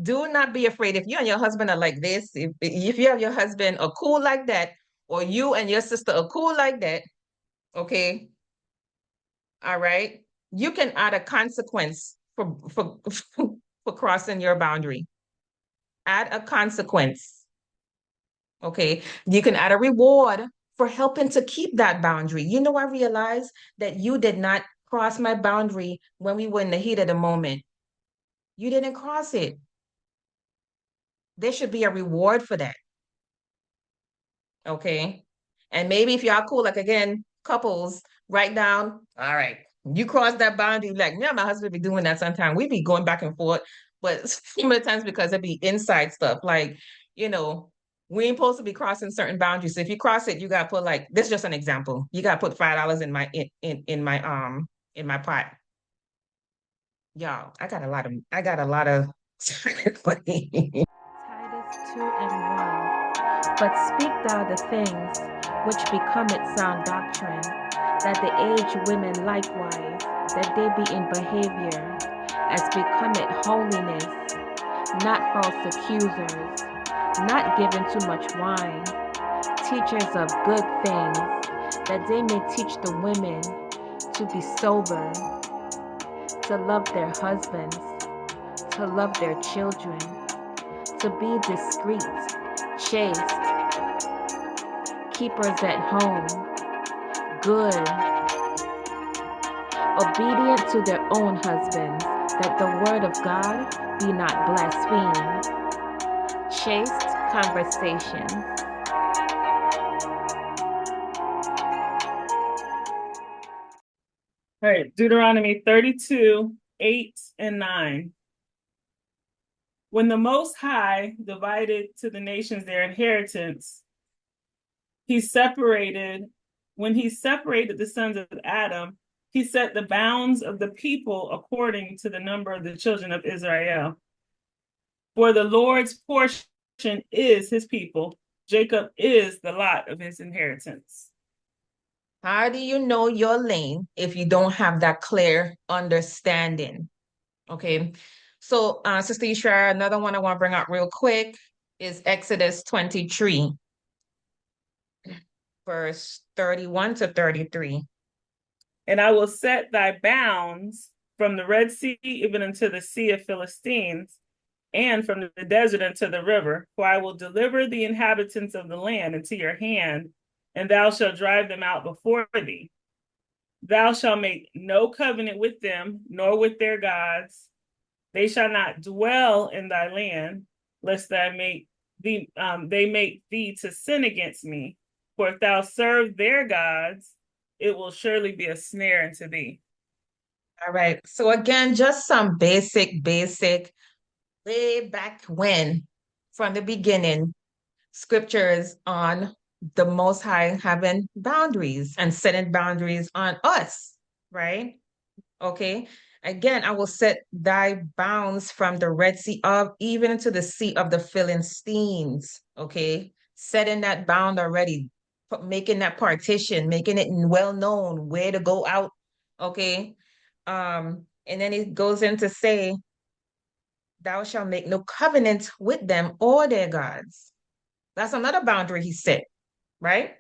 Do not be afraid. If you and your husband are like this, if you have your husband are cool like that, or you and your sister are cool like that, okay, all right, you can add a consequence for crossing your boundary. Add a consequence. Okay. You can add a reward for helping to keep that boundary. You know, I realized that you did not cross my boundary when we were in the heat of the moment. You didn't cross it. There should be a reward for that. Okay. And maybe if y'all cool, like again, couples, write down, all right, you cross that boundary. Like me and my husband be doing that sometimes. We be going back and forth, but some of the times because it be inside stuff. Like, you know, we ain't supposed to be crossing certain boundaries. So if you cross it, you gotta put like this is just an example. You gotta put $5 in in my pot. Y'all, I got a lot of Titus 2 and 1. But speak thou the things which become it sound doctrine, that the aged women likewise, that they be in behavior, as become it holiness, not false accusers, not given to much wine, teachers of good things, that they may teach the women to be sober, to love their husbands, to love their children, to be discreet, chaste, keepers at home, good, obedient to their own husbands, that the word of God be not blasphemed. Chaste conversation. All right, Deuteronomy 32, 8 and 9. When the Most High divided to the nations their inheritance, he separated, when he separated the sons of Adam, he set the bounds of the people according to the number of the children of Israel. For the Lord's portion is his people. Jacob is the lot of his inheritance. How do you know your lane if you don't have that clear understanding? Okay. So, Sister Ishara, another one I want to bring up real quick is Exodus 23, verse 31 to 33. And I will set thy bounds from the Red Sea even unto the Sea of Philistines, and from the desert unto the river. For I will deliver the inhabitants of the land into your hand, and thou shalt drive them out before thee. Thou shalt make no covenant with them, nor with their gods. They shall not dwell in thy land, lest they make thee to sin against me. For if thou serve their gods, it will surely be a snare unto thee. All right. So again, just some basic, way back when, from the beginning, scriptures on the Most High having boundaries and setting boundaries on us, right? Okay. Again, I will set thy bounds from the Red Sea of even to the Sea of the Philistines. Okay. Setting that bound already, making that partition, making it well known where to go out. Okay. And then it goes in to say, thou shalt make no covenant with them or their gods. That's another boundary he set, right?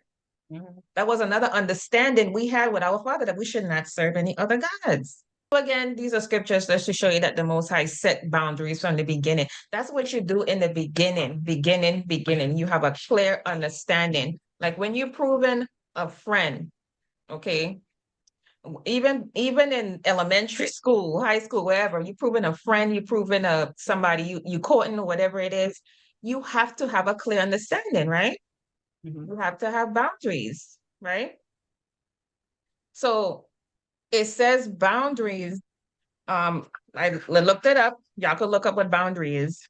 Mhm. That was another understanding we had with our Father that we should not serve any other gods. So again, these are scriptures just to show you that the Most High set boundaries from the beginning. That's what you do in the beginning. You have a clear understanding. Like when you're proving a friend, okay, even in elementary school, high school, wherever, you're proving a friend, you're proving a somebody you courting or whatever it is, you have to have a clear understanding, right? Mhm. You have to have boundaries, right? So it says boundaries. I looked it up. Y'all could look up what boundary is.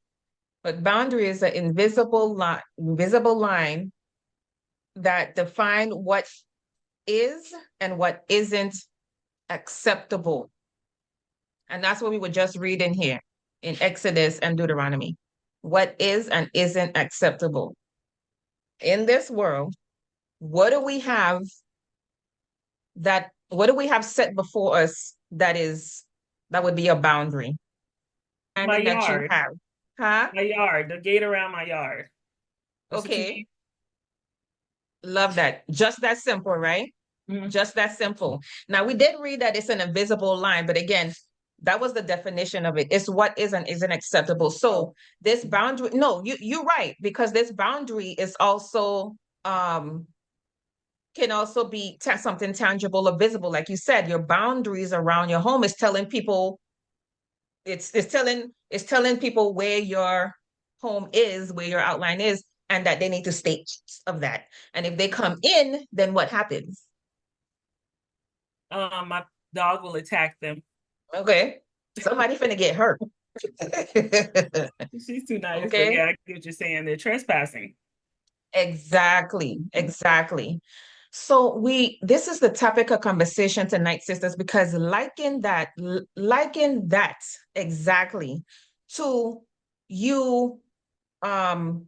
But boundary is an invisible line that define what is and what isn't acceptable. And that's what we were just reading here in Exodus and Deuteronomy. What is and isn't acceptable. In this world, what do we have what do we have set before us that would be a boundary? My And that you yard. have. Huh? My yard, the gate around my yard. That's what you Okay. Love that. Just that simple, right? mean? Just that simple. Now, we did read that it's an invisible line, but again, that was the definition of it. It's what isn't acceptable. So this boundary, no, you're right, because this boundary is also can also be something tangible or visible. Like you said, your boundaries around your home is telling people it's telling people where your home is, where your outline is, and that they need to stay of that. And if they come in, then what happens? My dog will attack them. Okay. Somebody finna get hurt. She's too nice, but Okay. yeah, I get what you're saying. They're trespassing. Exactly. Exactly. So this is the topic of conversation tonight, sisters, because liken that exactly to you, um,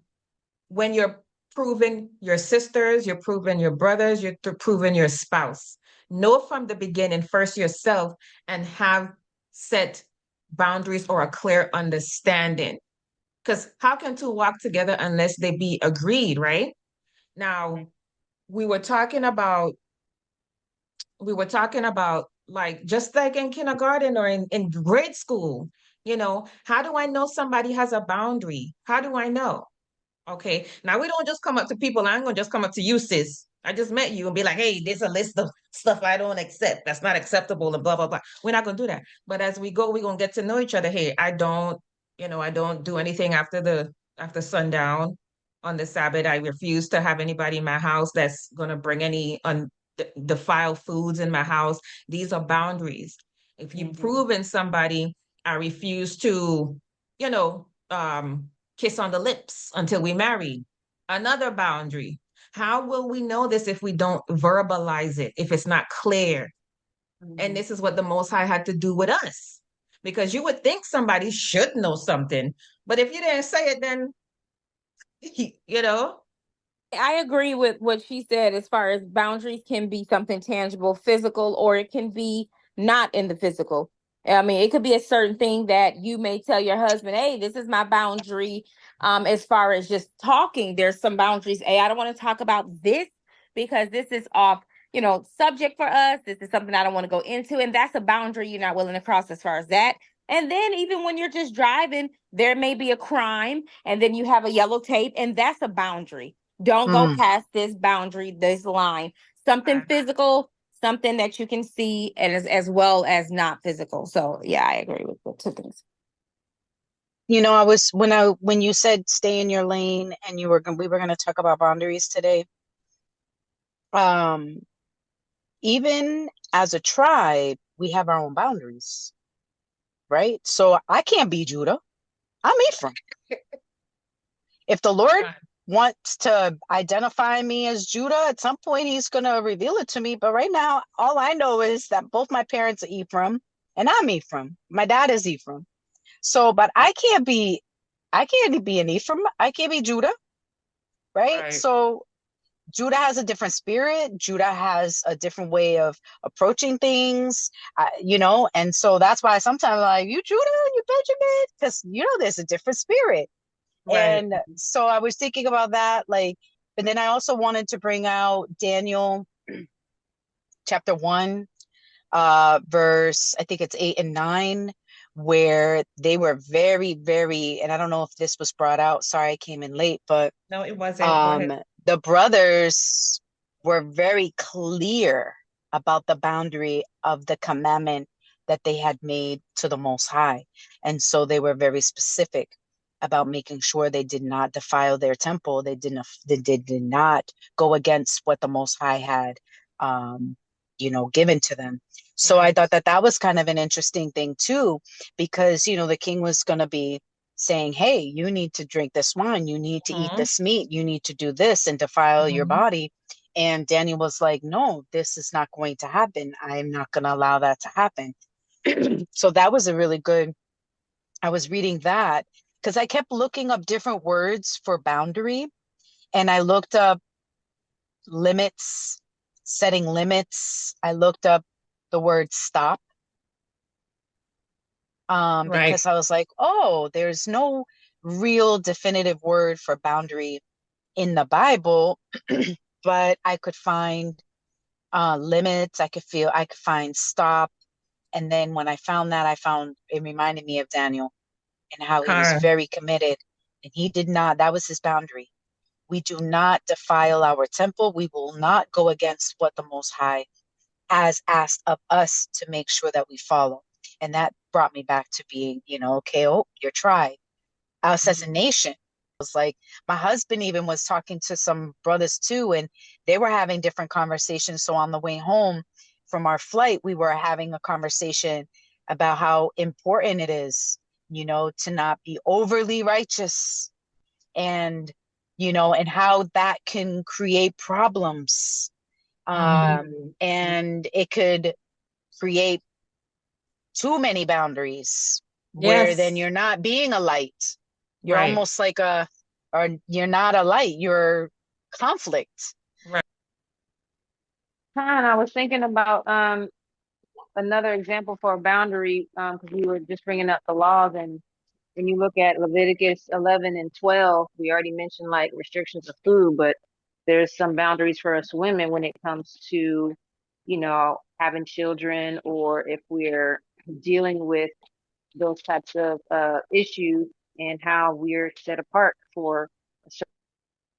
when you're proving your sisters, you're proving your brothers, you're proving your spouse. Know from the beginning first yourself and have set boundaries or a clear understanding. Because how can two walk together unless they be agreed, right? Now, we were talking about like just like in kindergarten or in grade school, how do I know somebody has a boundary? How do I know? Okay. Now we don't just come up to people. I'm gonna just come up to you, sis. I just met you and be like, hey, there's a list of stuff I don't accept. That's not acceptable and blah, blah, blah. We're not gonna do that. But as we go, we're gonna get to know each other. Hey, I don't do anything after sundown on the Sabbath. I refuse to have anybody in my house that's gonna bring any defiled foods in my house. These are boundaries. If you prove in somebody, I refuse to, you know, kiss on the lips until we marry. Another boundary. How will we know this if we don't verbalize it, if it's not clear? And this is what the Most High had to do with us. Because you would think somebody should know something, but if you didn't say it, then, you know, I agree with what she said as far as boundaries can be something tangible, physical, or it can be not in the physical. I mean, it could be a certain thing that you may tell your husband, hey, this is my boundary. As far as just talking, there's some boundaries. Hey, I don't want to talk about this because this is off, subject for us. This is something I don't want to go into. And that's a boundary you're not willing to cross as far as that. And then even when you're just driving, there may be a crime and then you have a yellow tape, and that's a boundary. Don't go past this boundary, this line. Something physical, something that you can see, and as well as not physical. So yeah, I agree with the two things. I was when you said stay in your lane and we were going to talk about boundaries today. Even as a tribe, we have our own boundaries, right? So I can't be Judah. I'm Ephraim. If the Lord wants to identify me as Judah, at some point he's going to reveal it to me. But right now, all I know is that both my parents are Ephraim and I'm Ephraim. My dad is Ephraim. So, but I can't be an Ephraim. I can't be Judah, right? So Judah has a different spirit. Judah has a different way of approaching things, and so that's why sometimes I'm like, you Judah, you Benjamin, because, there's a different spirit. Right. And so I was thinking about that, but then I also wanted to bring out Daniel chapter 1, verse, I think it's 8 and 9, where they were very, very, and I don't know if this was brought out. Sorry, I came in late, but no, it wasn't. The brothers were very clear about the boundary of the commandment that they had made to the Most High. And so they were very specific about making sure they did not defile their temple. They did not go against what the Most High had, given to them. So I thought that was kind of an interesting thing too, because, the king was going to be saying, hey, you need to drink this wine, you need to eat this meat, you need to do this and defile your body. And Daniel was like, no, this is not going to happen. I'm not going to allow that to happen. So that was a really good, I was reading that because I kept looking up different words for boundary, and I looked up limits, setting limits. I looked up the word stop. Because I was like, oh, there's no real definitive word for boundary in the Bible, but I could find limits. I could find stop. And then when I found that, it reminded me of Daniel and how he was Con, very committed. And he did not, that was his boundary. We do not defile our temple. We will not go against what the Most High has asked of us to make sure that we follow. And that brought me back to being, okay, oh, your tribe. Us as a nation. It was like my husband even was talking to some brothers too, and they were having different conversations. So on the way home from our flight, we were having a conversation about how important it is, to not be overly righteous, and and how that can create problems. And it could create too many boundaries where then yes, you're not being a light. You're right, almost like or you're not a light, you're conflict. right, I was thinking about another example for a boundary, because we were just bringing up the laws, and when you look at Leviticus 11 and 12, we already mentioned like restrictions of food, but there's some boundaries for us women when it comes to, having children, or if we're dealing with those types of issues, and how we're set apart for a certain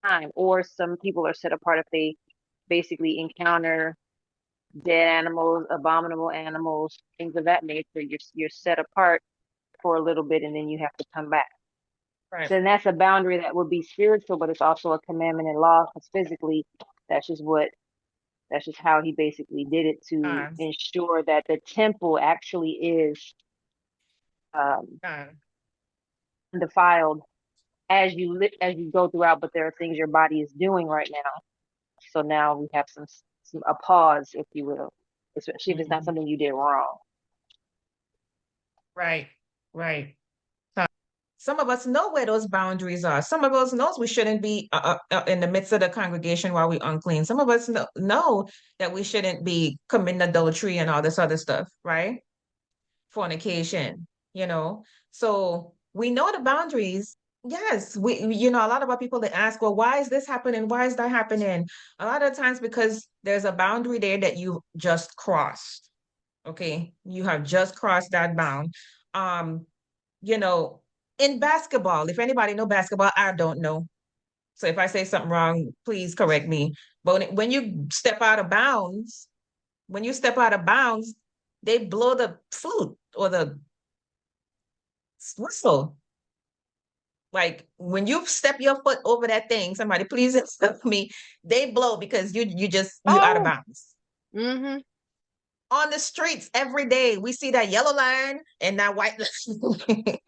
time. Or some people are set apart if they basically encounter dead animals, abominable animals, things of that nature. You're set apart for a little bit, and then you have to come back. right. So then that's a boundary that would be spiritual, but it's also a commandment in law, because physically, that's just how he basically did it, to Con, ensure that the temple actually is con, undefiled as you go throughout. But there are things your body is doing right now, so now we have a pause, if you will, especially if it's not something you did wrong. right, right. Some of us know where those boundaries are. Some of us knows we shouldn't be in the midst of the congregation while we unclean. Some of us know that we shouldn't be committing adultery and all this other stuff, right? Fornication, you know. So we know the boundaries. Yes, a lot of our people, they ask, well, why is this happening? Why is that happening? A lot of times because there's a boundary there that you just crossed. Okay, you have just crossed that bound. Um, you know, in basketball, if anybody know basketball, I don't know. So if I say something wrong, please correct me. But when you step out of bounds, they blow the flute or the whistle. Like when you step your foot over that thing, somebody please stop me. They blow because you out of Oh, bounds. mm-hmm. On the streets every day, we see that yellow line and that white line.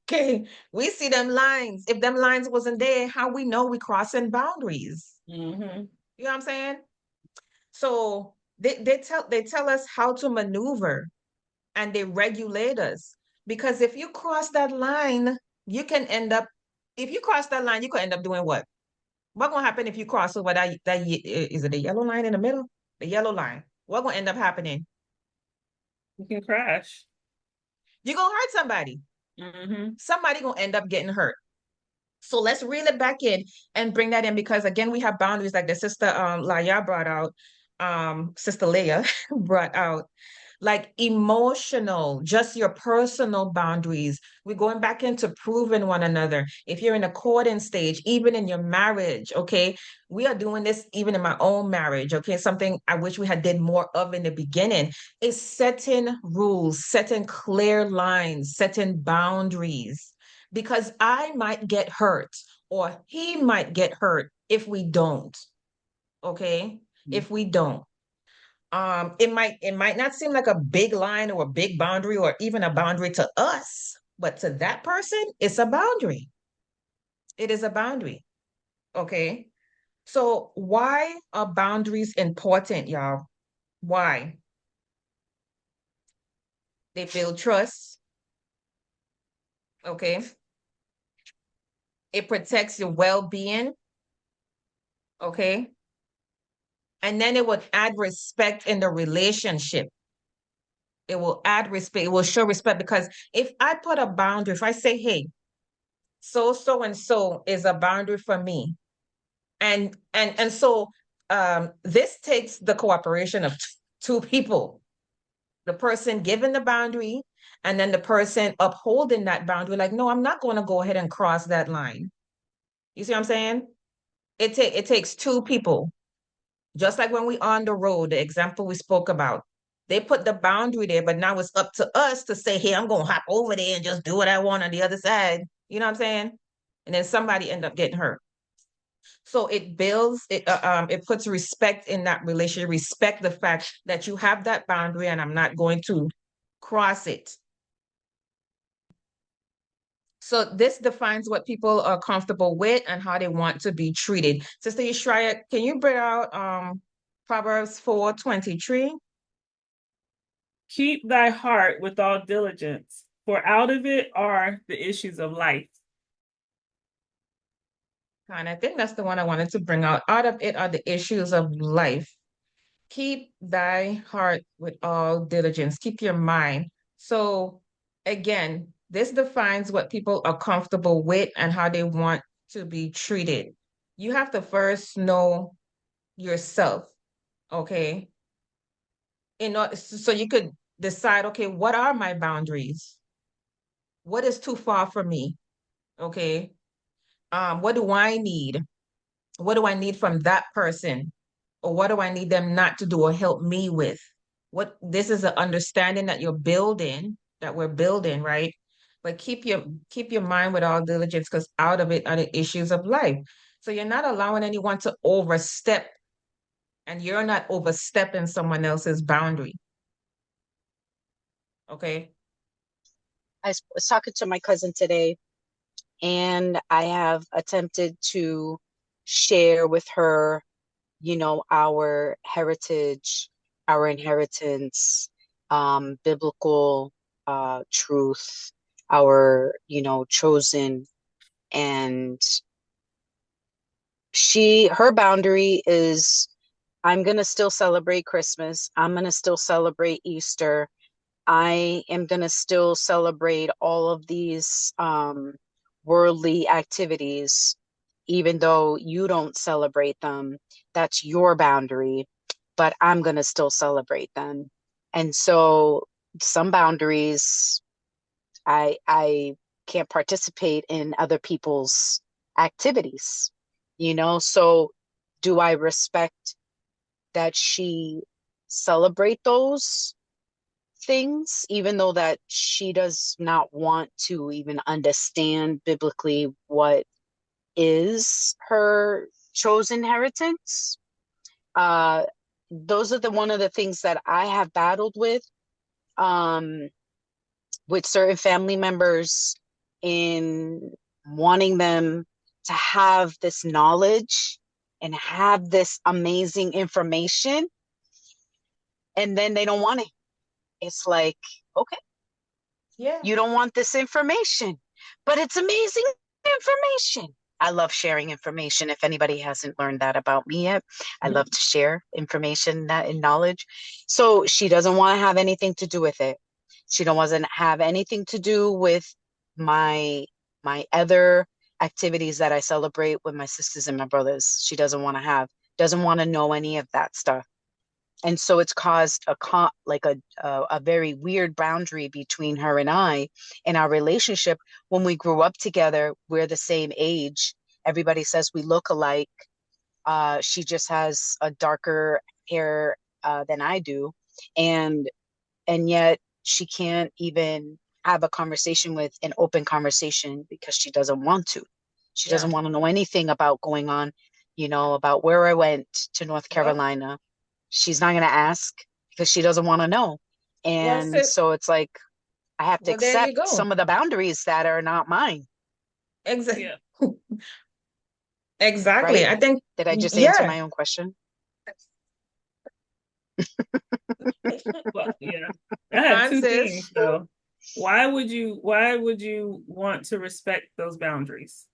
Okay, we see them lines. If them lines wasn't there, how we know we crossing boundaries? Mm-hmm. You know what I'm saying? So they tell us how to maneuver, and they regulate us. Because if you cross that line, you can end up if you cross that line, you could end up doing what? What gonna happen if you cross over is it the yellow line in the middle? The yellow line. What gonna end up happening? You can crash. You're gonna hurt somebody. Mm-hmm. Somebody gonna end up getting hurt. So let's reel it back in and bring that in, because again, we have boundaries like the sister Laya brought out, Sister Leah brought out, like emotional, just your personal boundaries. We're going back into proving one another. If you're in a courting stage, even in your marriage, okay, we are doing this even in my own marriage, okay? Something I wish we had did more of in the beginning is setting rules, setting clear lines, setting boundaries, because I might get hurt or he might get hurt if we don't, okay? If we don't. It might not seem like a big line or a big boundary or even a boundary to us, but to that person, it's a boundary. It is a boundary. Okay. So why are boundaries important, y'all? Why? They build trust. Okay. It protects your well-being. Okay. And then it would add respect in the relationship. It will add respect. It will show respect, because if I put a boundary, if I say, hey, so and so is a boundary for me. And so this takes the cooperation of two people, the person giving the boundary and then the person upholding that boundary. Like, no, I'm not going to go ahead and cross that line. You see what I'm saying? It takes two people. Just like when we on the road, the example we spoke about, they put the boundary there, but now it's up to us to say, hey, I'm going to hop over there and just do what I want on the other side. You know what I'm saying? And then somebody end up getting hurt. So it builds it puts respect in that relationship, respect the fact that you have that boundary and I'm not going to cross it. So this defines what people are comfortable with and how they want to be treated. Sister Yeshaya, can you bring out Proverbs 4:23? Keep thy heart with all diligence, for out of it are the issues of life. And I think that's the one I wanted to bring out. Out of it are the issues of life. Keep thy heart with all diligence. Keep your mind. So again, this defines what people are comfortable with and how they want to be treated. You have to first know yourself, okay? In order, so you could decide, okay, what are my boundaries? What is too far from me? Okay. What do I need? What do I need from that person? Or what do I need them not to do or help me with? What this is an understanding that you're building, that we're building, right? But keep your mind with all diligence, because out of it are the issues of life. So you're not allowing anyone to overstep, and you're not overstepping someone else's boundary. Okay. I was talking to my cousin today, and I have attempted to share with her, our heritage, our inheritance, biblical truth, our, chosen. And her boundary is, I'm going to still celebrate Christmas. I'm going to still celebrate Easter. I am going to still celebrate all of these worldly activities, even though you don't celebrate them. That's your boundary, but I'm going to still celebrate them. And so some boundaries, I can't participate in other people's activities, So do I respect that she celebrate those things, even though that she does not want to even understand biblically what is her chosen inheritance? Those are one of the things that I have battled with certain family members, in wanting them to have this knowledge and have this amazing information, and then they don't want it. It's like, okay, Yeah. you don't want this information, but it's amazing information. I love sharing information. If anybody hasn't learned that about me yet, I love to share information and knowledge. So she doesn't want to have anything to do with it. She doesn't have anything to do with my other activities that I celebrate with my sisters and my brothers. She doesn't want to know any of that stuff. And so it's caused a very weird boundary between her and I in our relationship. When we grew up together, we're the same age. Everybody says we look alike. She just has a darker hair than I do, and yet she can't even have a conversation with an open conversation because she doesn't want to. She doesn't want to know anything about going on, about where I went to North Carolina. She's not going to ask because she doesn't want to know. And so it's like, I have to accept some of the boundaries that are not mine. Exactly. Yeah. Exactly. Right? I think, did I just answer my own question? Well, yeah. I have two things though. Why would you want to respect those boundaries?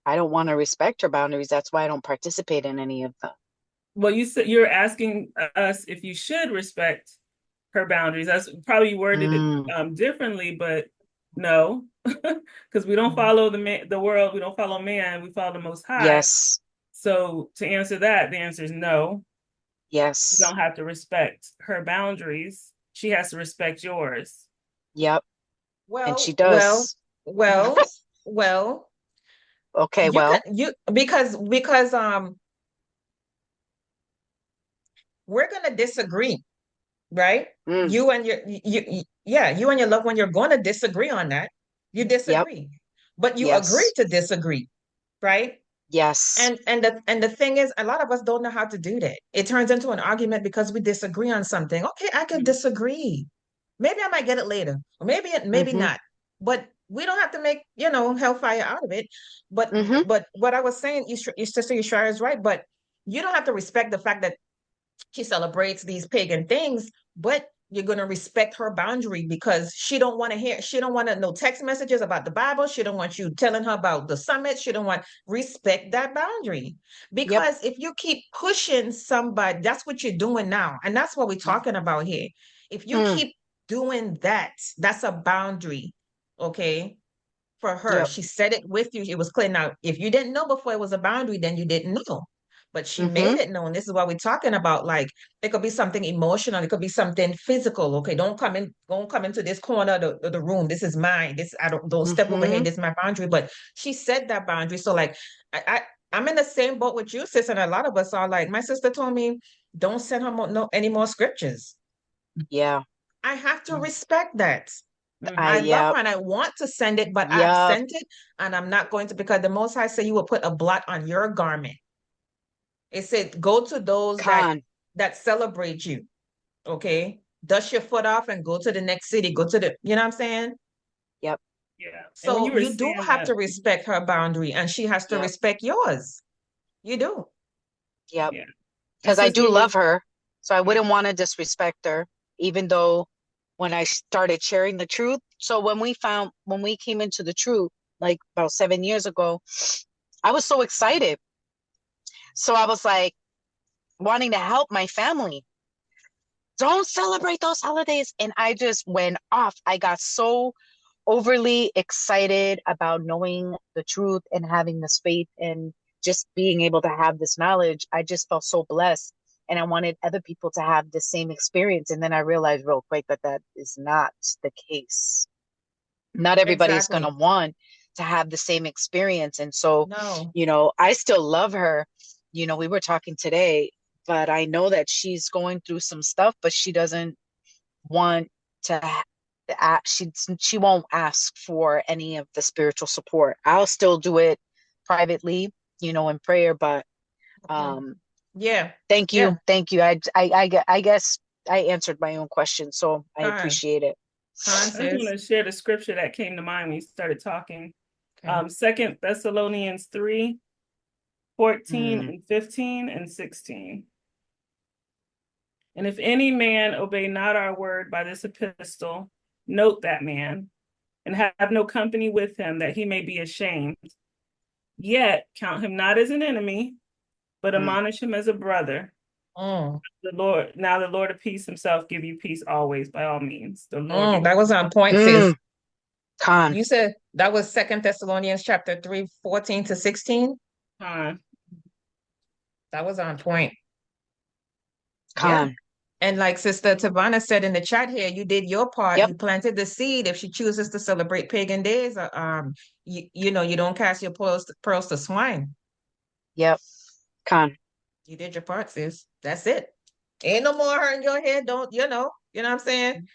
I don't want to respect her boundaries. That's why I don't participate in any of them. Well, you said you're asking us if you should respect her boundaries. That's probably worded it differently, but No, because we don't Mhm. follow the world. We don't follow man. We follow the Most High. Yes. So to answer that, the answer is no. You Yes. don't have to respect her boundaries. She has to respect yours. Yep. And she Well, does. well, Okay, you well. can because we're gonna disagree, right? Mm, You and you and your loved one, you're gonna disagree on that. You yep. disagree, but you agree Yes. to disagree, right? Yes. And the thing is, a lot of us don't know how to do that. It turns into an argument because we disagree on something. Okay, I can Mhm. disagree. Maybe I might get it later, or maybe Mm-hmm. not. But we don't have to make, hellfire out of it. But Mm-hmm. but what I was saying, your sister Yeshua is right. But you don't have to respect the fact that she celebrates these pagan things, but you're going to respect her boundary because she don't want to know text messages about the Bible. She don't want you telling her about the summit. She don't want respect that boundary. Yep. Because if you keep pushing somebody, that's what you're doing now. And that's what we're talking about here. If you Mm, keep doing that, that's a boundary. Okay. For her, yep. she said it with you. It was clear. Now, if you didn't know before it was a boundary, then you didn't know. But she Mm-hmm. made it known. This is what we're talking about. Like it could be something emotional, it could be something physical. Okay, don't come into this corner of the room. This is mine. This I don't step over here. Mm-hmm. This is my boundary. But she set that boundary. So like I'm in the same boat with you, sis, and a lot of us are like, my sister told me, don't send her no any more scriptures. Yeah. I have to respect that. I Mhm. love Yep. her and I want to send it, but I've Yep. sent it and I'm not going to because the Most High say you will put a blot on your garment. It said, go to those Con. that celebrate you. Okay. Dust your foot off and go to the next city. Go to you know what I'm saying? Yep. Yeah. And when So you were you do saying have that, to respect her boundary and she has to Yep. respect yours. You do. Yep. yeah. And Because I since do we were, love her, so I yeah. wouldn't want to disrespect her, even though when I started sharing the truth. So when we came into the truth, like about 7 years ago, I was so excited. So I was like wanting to help my family. Don't celebrate those holidays. And I just went off. I got so overly excited about knowing the truth and having this faith and just being able to have this knowledge. I just felt so blessed. And I wanted other people to have the same experience. And then I realized real quick that that is not the case. Not everybody is going to Exactly. want to have the same experience. And so, No. I still love her. We were talking today, but I know that she's going through some stuff, but she doesn't want to she won't ask for any of the spiritual support. I'll still do it privately, in prayer, but Mhm. um Yeah. thank Yeah. you. Thank you. I guess I answered my own question, so I Con. appreciate it. Con I just want sis. to share the scripture that came to mind when you started talking. Okay. 2 Thessalonians 3:14 Mm, and 15 and 16. And if any man obey not our word by this epistle, note that man, and have no company with him, that he may be ashamed. Yet count him not as an enemy, but mm, admonish him as a brother. Mm. The Lord of peace himself give you peace always, by all means. The Lord be with That was on point, sis. mm. Con, You said that was Second Thessalonians chapter 3, 14 to 16. you. That was on point. Yeah. con. And like Sister Tavana said in the chat here, you did your part. Yep, You planted the seed. If she chooses to celebrate pagan days, you don't cast your pearls to swine. yep. Con. You did your part, sis. That's it. Ain't no more hurting your head. Don't, you know what I'm saying?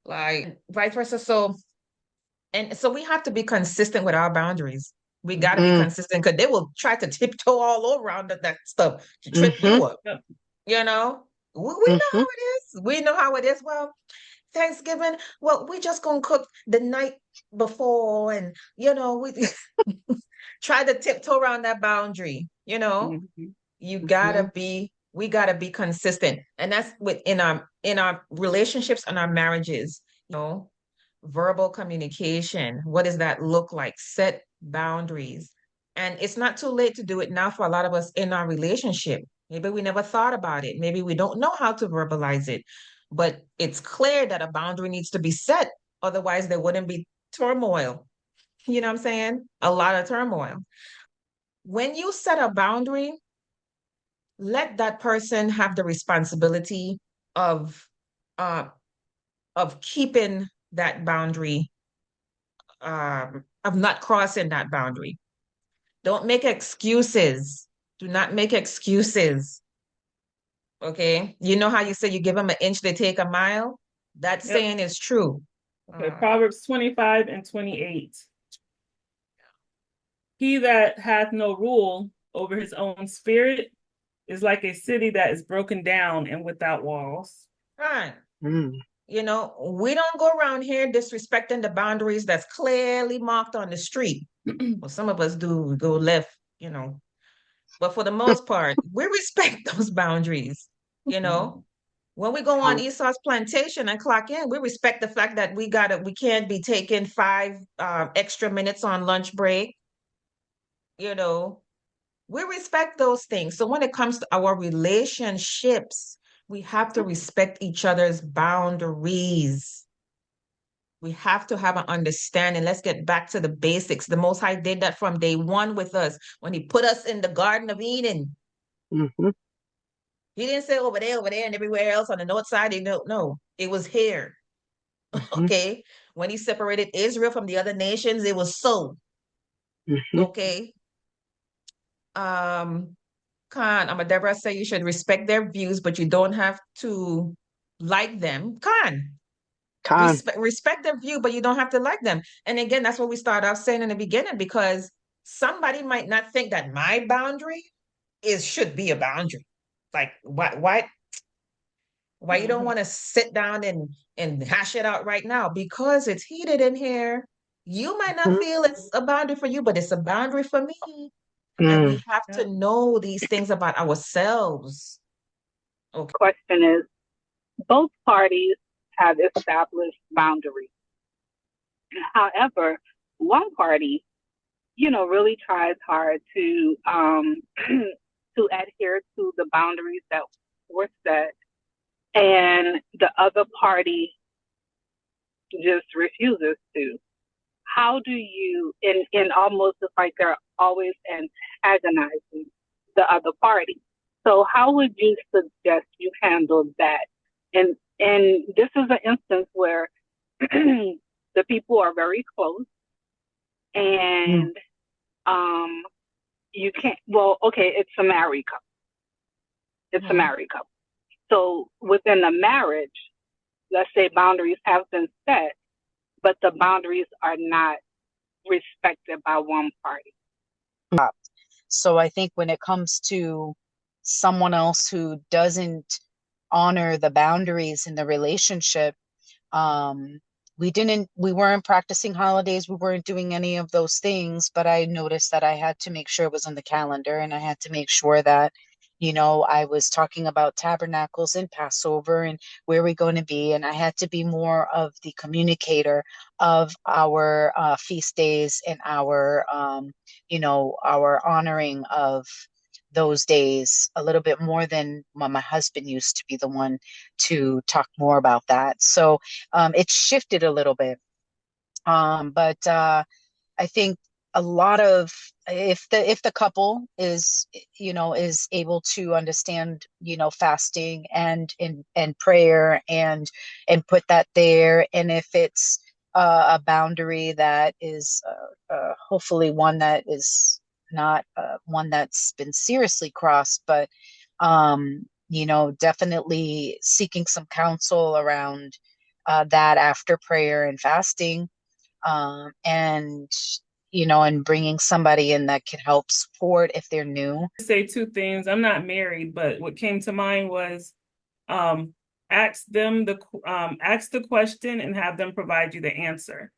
Like vice versa. So we have to be consistent with our boundaries. We got to be Mm, consistent because they will try to tiptoe all over around that stuff to trip mm-hmm, you up. Yep. You know, we know mm-hmm. how it is. We know how it is. Well, Thanksgiving, well, we just gonna cook the night before, and we try to tiptoe around that boundary. Mhm. Mm-hmm. We gotta be consistent, and that's in our relationships and our marriages. Verbal communication. What does that look like? Set boundaries. And it's not too late to do it now for a lot of us in our relationship. Maybe we never thought about it. Maybe we don't know how to verbalize it. But it's clear that a boundary needs to be set. Otherwise, there wouldn't be turmoil. You know what I'm saying? A lot of turmoil. When you set a boundary, let that person have the responsibility of uh of keeping that boundary, of not crossing that boundary. Don't make excuses. Do not make excuses. Okay. You know how you say you give them an inch, they take a mile? That Yep. saying is true. Okay, Proverbs 25 and 28. He that hath no rule over his own spirit is like a city that is broken down and without walls. Right. Mm. You know, we don't go around here disrespecting the boundaries that's clearly marked on the street. Well, some of us do, we go left, you know. But for the most part, we respect those boundaries, you know. When we go on Esau's plantation and clock in, we respect the fact that we can't be taking 5 extra minutes on lunch break, you know. We respect those things. So when it comes to our relationships, we have to respect each other's boundaries. We have to have an understanding. Let's get back to the basics. The Most High did that from day one with us when He put us in the Garden of Eden. Mm-hmm. He didn't say over there, and everywhere else on the north side. No, it was here. Mm-hmm. Okay. When He separated Israel from the other nations, it was so. Mm-hmm. Okay. Khan, Deborah say you should respect their views, but you don't have to like them. Khan. Respect their view, but you don't have to like them. And again, that's what we started off saying in the beginning, because somebody might not think that my boundary should be a boundary. Like why you don't want to sit down and hash it out right now because it's heated in here. You might not feel it's a boundary for you, but it's a boundary for me. And we have to know these things about ourselves. Okay. Question is, both parties have established boundaries. However, one party, really tries hard to to adhere to the boundaries that were set, and the other party just refuses to. How do you, in almost like they're always antagonizing the other party? So how would you suggest you handle that? And this is an instance where the people are very close, and you can't. Well, okay, it's a married couple. It's a married couple. So within a marriage, let's say boundaries have been set, but the boundaries are not respected by one party. So I think when it comes to someone else who doesn't honor the boundaries in the relationship, we weren't practicing holidays, we weren't doing any of those things, but I noticed that I had to make sure it was on the calendar, and I had to make sure that I was talking about tabernacles and Passover and where we're going to be. And I had to be more of the communicator of our feast days and our honoring of those days a little bit more than my husband used to be the one to talk more about that. So it shifted a little bit. But I think a lot of, if the couple is able to understand fasting and prayer and put that there, and if it's a boundary that is hopefully one that is not one that's been seriously crossed, but definitely seeking some counsel around that after prayer and fasting, and bringing somebody in that can help support if they're new. Say two things. I'm not married, but what came to mind was ask the question and have them provide you the answer.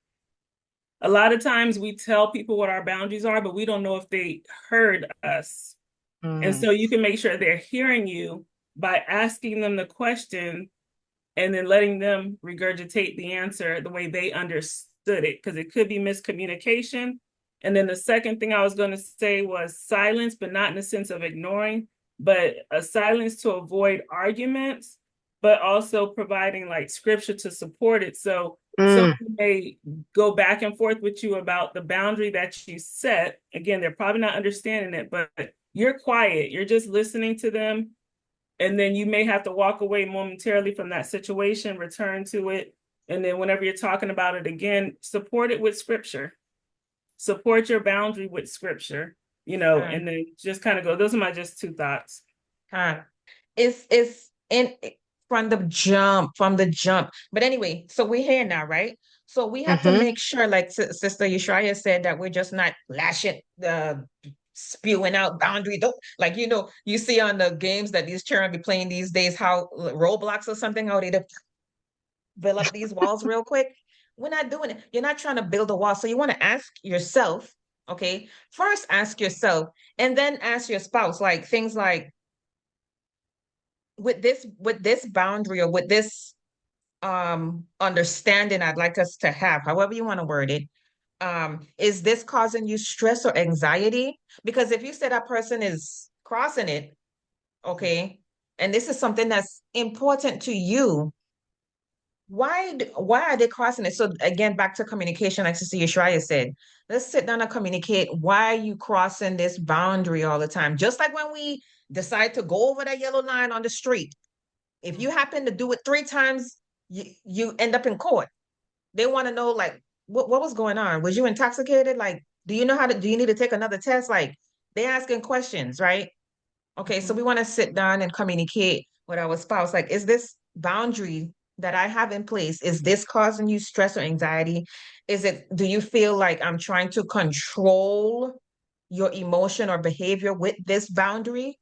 A lot of times we tell people what our boundaries are, but we don't know if they heard us. And so you can make sure they're hearing you by asking them the question and then letting them regurgitate the answer the way they understood it, because it could be miscommunication. And then the second thing I was going to say was silence, but not in the sense of ignoring, but a silence to avoid arguments. but also providing like scripture to support it. So Mm. someone may go back and forth with you about the boundary that you set. Again, they're probably not understanding it, but you're quiet. You're just listening to them. And then you may have to walk away momentarily from that situation, return to it. And then whenever you're talking about it again, support it with scripture. Support your boundary with scripture, and then just kind of go. Those are my just two thoughts. It's in from the jump. But anyway, so we're here now, right? So we have to make sure, like Sister Yeshaya said, that we're just not lashing spewing out boundary. Don't like you see on the games that these children be playing these days, how Roblox or something, how they build up these walls real quick. We're not doing it. You're not trying to build a wall. So you want to ask yourself, okay? First ask yourself, and then ask your spouse, like things like, with this boundary or with this understanding I'd like us to have, however you want to word it, is this causing you stress or anxiety? Because if you say that person is crossing it, okay, and this is something that's important to you, why are they crossing it? So again, back to communication, like Sister Yeshaya said, let's sit down and communicate. Why are you crossing this boundary all the time? Just like when we decide to go over that yellow line on the street, if you happen to do it 3 times, you end up in court. They want to know, like, what was going on? Was you intoxicated? Like, do you need to take another test? Like, they asking questions, right? Okay, so we want to sit down and communicate with our spouse. Like, is this boundary that I have in place, is this causing you stress or anxiety? Do you feel like I'm trying to control your emotion or behavior with this boundary?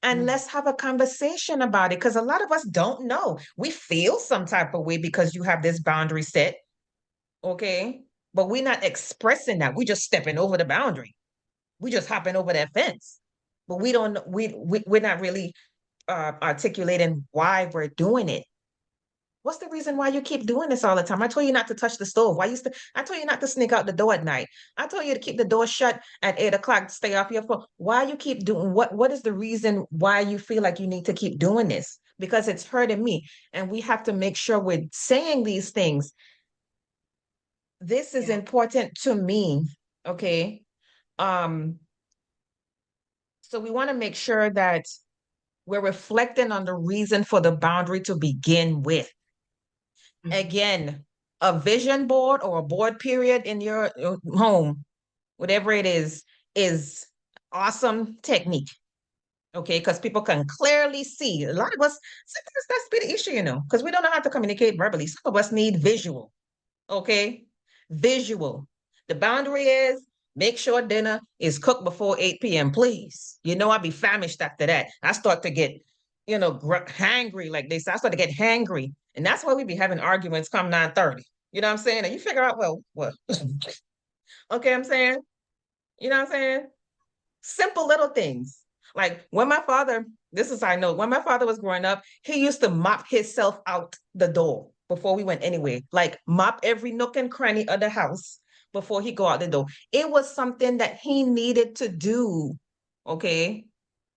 And let's have a conversation about it, because a lot of us don't know. We feel some type of way because you have this boundary set, okay? But we're not expressing that. We're just stepping over the boundary. We're just hopping over that fence. But we're not really articulating why we're doing it. What's the reason why you keep doing this all the time? I told you not to touch the stove. I told you not to sneak out the door at night. I told you to keep the door shut at 8 o'clock, stay off your phone. Why you keep doing what is the reason why you feel like you need to keep doing this? Because it's hurting me. And we have to make sure we're saying these things. This is important to me. Okay. So we want to make sure that we're reflecting on the reason for the boundary to begin with. Again, a vision board or a board period in your home, whatever it is awesome technique. Okay, because people can clearly see. A lot of us, sometimes that's been the issue, because we don't know how to communicate verbally. Some of us need visual. Okay, visual. The boundary is make sure dinner is cooked before 8 p.m., please. I'll be famished after that. I start to get, hangry, like they say. I start to get hangry. And that's why we be having arguments come 9:30. You know what I'm saying? And you figure out, well, what? Okay, I'm saying? You know what I'm saying? Simple little things. Like when my father, this is I know, when my father was growing up, he used to mop himself out the door before we went anywhere. Like mop every nook and cranny of the house before he go out the door. It was something that he needed to do. Okay.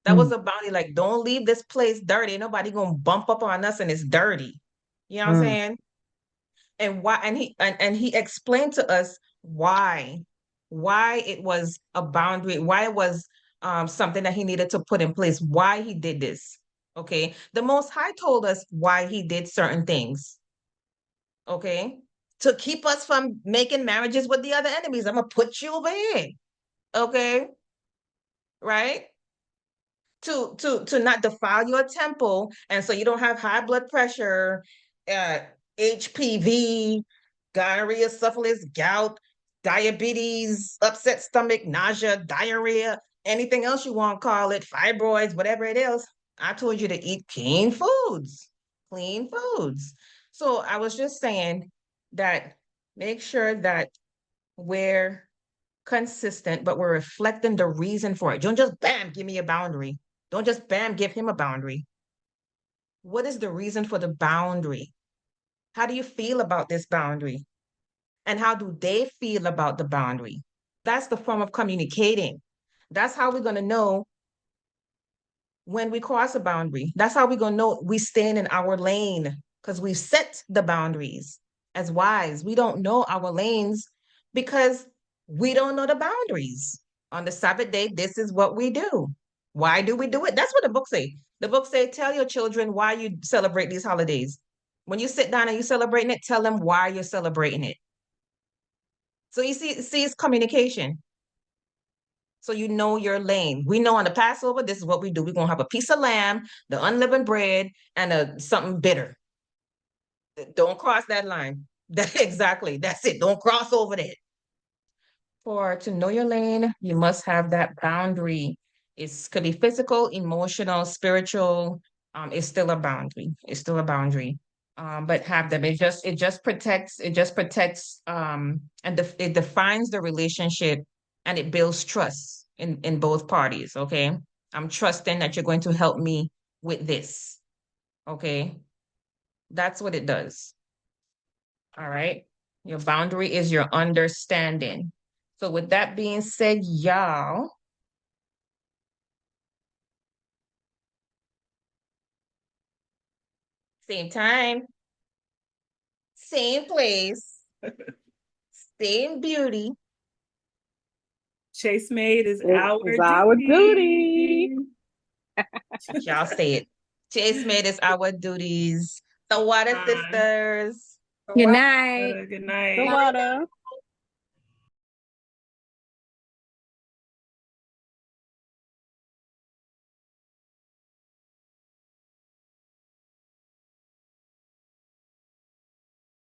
That was a boundary. Like, don't leave this place dirty. Nobody gonna bump up on us and it's dirty. You know what I'm saying? And why, and he explained to us why it was a boundary, why it was something that he needed to put in place, why he did this. Okay. The Most High told us why he did certain things. Okay. To keep us from making marriages with the other enemies. I'm gonna put you over here. Okay. Right? To not defile your temple, and so you don't have high blood pressure, HPV, gonorrhea, syphilis, gout, diabetes, upset stomach, nausea, diarrhea, anything else you want to call it, fibroids, whatever it is. I told you to eat clean foods. So I was just saying that make sure that we're consistent, but we're reflecting the reason for it. Don't just bam, give me a boundary. Don't just bam, give him a boundary. What is the reason for the boundary? How do you feel about this boundary? And how do they feel about the boundary? That's the form of communicating. That's how we're going to know when we cross a boundary. That's how we're gonna know we staying in our lane, because we've set the boundaries. As wives, we don't know our lanes because we don't know the boundaries. On the Sabbath day, this is what we do. Why do we do it? That's what the book say. The book say, tell your children why you celebrate these holidays. When you sit down and you celebrating it, tell them why you're celebrating it. So you see, it's communication. So you know your lane. We know on the Passover, this is what we do. We're gonna have a piece of lamb, the unleavened bread, and something bitter. Don't cross that line. Exactly. That's it. Don't cross over that. For to know your lane, you must have that boundary. It could be physical, emotional, spiritual. It's still a boundary. It's still a boundary. But have them. It just protects. And it defines the relationship, and it builds trust in both parties. Okay, I'm trusting that you're going to help me with this. Okay, that's what it does. All right. Your boundary is your understanding. So with that being said, y'all, same time, same place, same beauty. Chaste Maid is It our is our duty. duty. Y'all say it. Chaste Maid is our duties. The Water Sisters. Good night. Good night. The water.